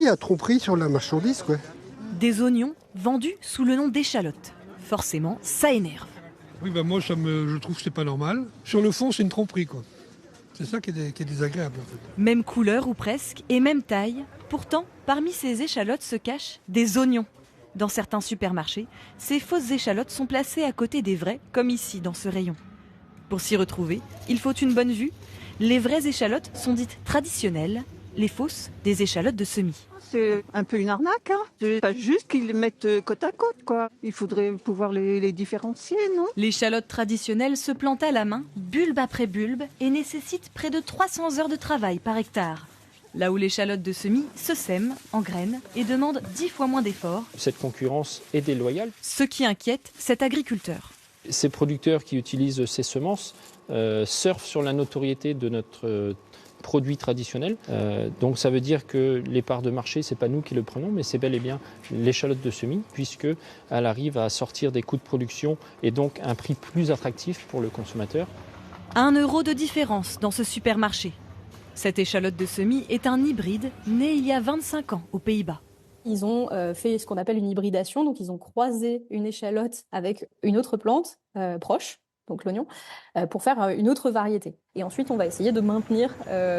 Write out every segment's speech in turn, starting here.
y a tromperie sur la marchandise, quoi. Des oignons vendus sous le nom d'échalotes. Forcément, ça énerve. Oui, moi, je trouve que c'est pas normal. Sur le fond, c'est une tromperie, quoi. C'est ça qui est désagréable, en fait. Même couleur ou presque, et même taille. Pourtant, parmi ces échalotes se cachent des oignons. Dans certains supermarchés, ces fausses échalotes sont placées à côté des vraies, comme ici, dans ce rayon. Pour s'y retrouver, il faut une bonne vue. Les vraies échalotes sont dites traditionnelles, les fausses, des échalotes de semis. C'est un peu une arnaque, hein. C'est pas juste qu'ils les mettent côte à côte, quoi. Il faudrait pouvoir les différencier, non? L'échalote traditionnelle se plante à la main, bulbe après bulbe, et nécessite près de 300 heures de travail par hectare. Là où l'échalote de semis se sème, en graines, et demande 10 fois moins d'efforts. Cette concurrence est déloyale. Ce qui inquiète cet agriculteur. Ces producteurs qui utilisent ces semences surfent sur la notoriété de notre produit traditionnel. Donc ça veut dire que les parts de marché, c'est pas nous qui le prenons, mais c'est bel et bien l'échalote de semis, puisqu'elle arrive à sortir des coûts de production et donc un prix plus attractif pour le consommateur. 1 euro de différence dans ce supermarché. Cette échalote de semis est un hybride né il y a 25 ans aux Pays-Bas. Ils ont fait ce qu'on appelle une hybridation, donc ils ont croisé une échalote avec une autre plante proche, donc l'oignon, pour faire une autre variété. Et ensuite, on va essayer de maintenir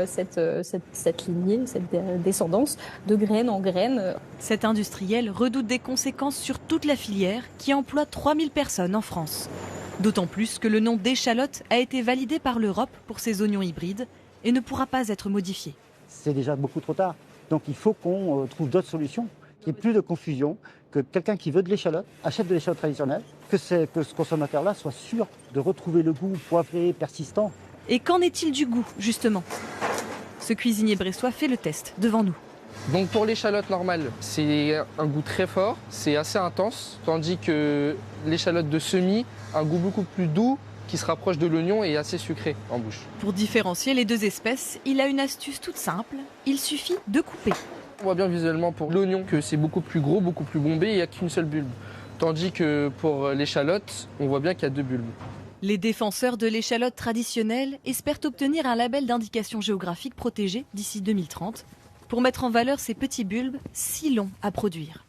cette lignée, cette descendance de graine en graine. Cet industriel redoute des conséquences sur toute la filière qui emploie 3000 personnes en France. D'autant plus que le nom d'échalote a été validé par l'Europe pour ces oignons hybrides et ne pourra pas être modifié. C'est déjà beaucoup trop tard. Donc il faut qu'on trouve d'autres solutions, qu'il n'y ait plus de confusion, que quelqu'un qui veut de l'échalote achète de l'échalote traditionnelle, que ce consommateur-là soit sûr de retrouver le goût poivré, persistant. Et qu'en est-il du goût, justement? Ce cuisinier bressois fait le test devant nous. Donc pour l'échalote normale, c'est un goût très fort, c'est assez intense, tandis que l'échalote de semis a un goût beaucoup plus doux, qui se rapproche de l'oignon et assez sucré en bouche. Pour différencier les deux espèces, il a une astuce toute simple, il suffit de couper. On voit bien visuellement pour l'oignon que c'est beaucoup plus gros, beaucoup plus bombé et il n'y a qu'une seule bulbe. Tandis que pour l'échalote, on voit bien qu'il y a 2 bulbes. Les défenseurs de l'échalote traditionnelle espèrent obtenir un label d'indication géographique protégé d'ici 2030 pour mettre en valeur ces petits bulbes si longs à produire.